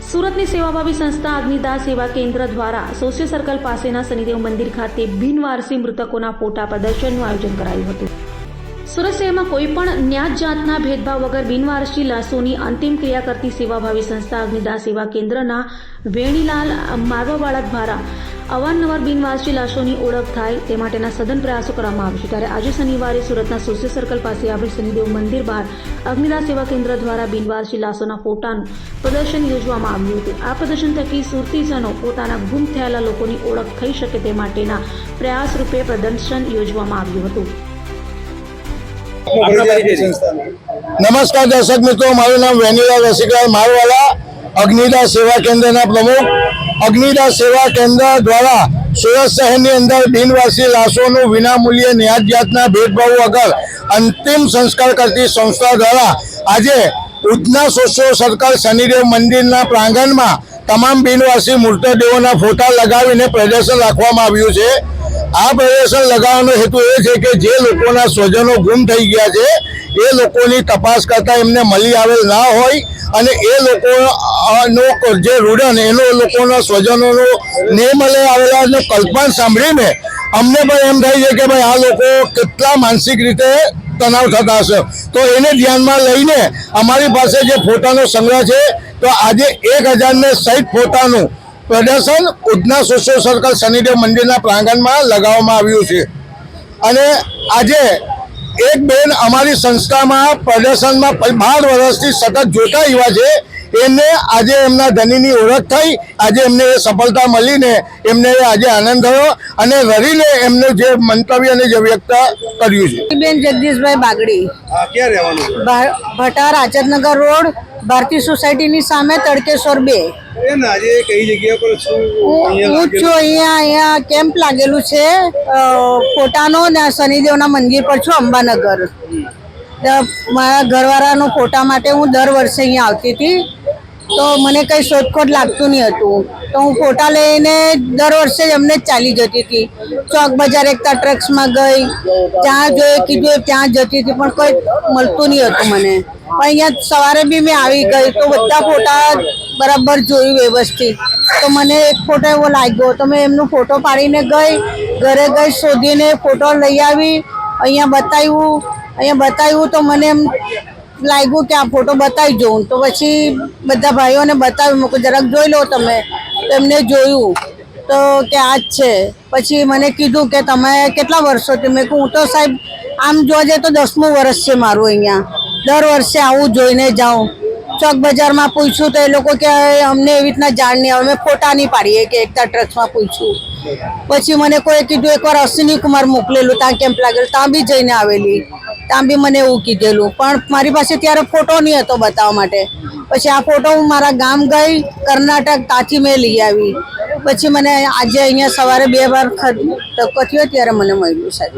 સુરતની સેવાભાવી સંસ્થા અગ્નિદાહ સેવા કેન્દ્ર દ્વારા સોશિયલ સર્કલ પાસેના શનિદેવ મંદિર ખાતે બિનવારસી મૃતકોના ફોટા પ્રદર્શનનું આયોજન કરાયું હતું। સુરત શહેરમાં કોઈપણ જ્ઞાત જાતના ભેદભાવ વગર બિનવારસી લાશોની અંતિમ ક્રિયા કરતી સેવાભાવી સંસ્થા અગ્નિદાહ સેવા કેન્દ્રના વેણીલાલ મારવાવાળા દ્વારા અવારનવાર બિનવારસી લાશોની ઓળખ થાય તે માટેના સઘન પ્રયાસો કરવામાં આવે છે। ત્યારે આજે શનિવારે સુરતના સોશિયલ સર્કલ પાસે આવેલ શનિદેવ મંદિર બહાર અગ્નિદાહ સેવા કેન્દ્ર દ્વારા બિનવારસી લાશોના ફોટાનું પ્રદર્શન યોજવામાં આવ્યું હતું। આ પ્રદર્શન થકી સુરતીજનો પોતાના ગુમ થયેલા લોકોની ઓળખ થઈ શકે તે માટેના પ્રયાસ રૂપે પ્રદર્શન યોજવામાં આવ્યું હતું। नमस्कार दर्शक मित्रों, मारू नाम वेनीलाल रसिकलाल मारवाला, अग्निदाह सेवा केन्द्र प्रमुख। अग्निदाह सेवा केन्द्र द्वारा सूरत शहर अंदर बिनवासी लाशों विनामूल्य न्याय जातना भेदभाव वगर अंतिम संस्कार करती संस्था द्वारा आज उधना सोशल सर्कल शनिदेव मंदिर प्रांगण में तमाम बिनवासी मृतदेहों फोटा लगावीने प्रदर्शन राखवामां आव्युं छे। आ प्रदर्शन लगावવાનો हेतु ए छे के जे लोकोना स्वजनो गुम थई गया छे ए लोकोनी तपास करता एमने मळी आवेल ना होय अने ए लोकोनो जे रुडन एनो लोकोना स्वजनोनो ने मळे आवेला ने कल्पना सांभळीने अमने पण एम थाय छे के भाई आ लोको केटला मानसिक रीते तनाव थता हशे। तो एने ध्यानमां लईने अमारी पासे जे फोटानो संग्रह छे तो आज 1060 फोटानुं प्रदर्शन उधना सोशल सर्कल शनिदेव मंदिर प्रांगण में लगाववामां आव्युं छे। अने आजे एक बेन अमारी संस्था में प्रदर्शन में 12 वर्षथी सतत जोता आव्या छे। एमने आजे एमना धनीनी ओळख थई, आजे एमने सफलता मळीने एमने आजे आनंद थयो अने ररीने एमने जे मंतव्य ने जे व्यक्त कर्युं छे। बेन जगदीशभाई बागड़ी, क्યાં રહેવાનું છે? भटार आचार्यनगर रोड, भारतीय सोसायटी ની સામે તડકેશ્વર 2। બેન આજે કઈ જગ્યા પર છો? હું છું અહીંયા કેમ્પ લાગેલું છે ફોટાનો ને શનિદેવના મંદિર પર છું અંબાનગર। મારા ઘરવાળાનો ફોટા માટે હું દર વર્ષે અહીંયા આવતી હતી તો મને કંઈ શોધખોળ લાગતું નહીં હતું તો હું ફોટા લઈને દર વર્ષે એમને જ ચાલી જતી હતી। ચોક બજાર એકતા ટ્રક્સમાં ગઈ, જ્યાં જોઈએ કીધું ત્યાં જતી હતી પણ કોઈ મળતું નહીં હતું મને। પણ અહીંયા સવારે બી મેં આવી ગઈ તો બધા ફોટા બરાબર જોયું વ્યવસ્થિત તો મને એક ફોટો એવો લાગ્યો તો મેં એમનો ફોટો પાડીને ગઈ, ઘરે ગઈ શોધીને ફોટો લઈ આવી, અહીંયા બતાવ્યું તો મને એમ લાગ્યું કે આ ફોટો બતાવી જોઉં તો પછી બધા ભાઈઓને બતાવ્યું, મેં જરાક જોઈ લો તમે તો એમને જોયું તો કે આ જ છે। પછી મને કીધું કે તમે કેટલા વર્ષોથી? મેં કહું હું તો સાહેબ આમ જોવા જઈએ તો 10મું વર્ષ છે મારું અહીંયા, દર વર્ષે આવું જોઈને જાઉં। ચોક બજારમાં પૂછ્યું તો એ લોકો કે અમને એવી રીતના જાણ નહીં આવે, અમે ફોટા નહીં પાડીએ કે એકતા ટ્રક્સમાં પૂછ્યું। પછી મને કોઈ કીધું એકવાર અશ્વિની કુમાર મોકલેલું ત્યાં કેમ્પ લાગેલું ત્યાં બી જઈને આવેલી, ત્યાં બી મને એવું કીધેલું પણ મારી પાસે ત્યારે ફોટો નહીં હતો બતાવવા માટે। પછી આ ફોટો હું મારા ગામ ગઈ કર્ણાટક ત્યાંથી મેં લઈ આવી। પછી મને આજે અહીંયા સવારે 2 વાર ધક્કો થયો ત્યારે મને મળ્યું સાહેબ।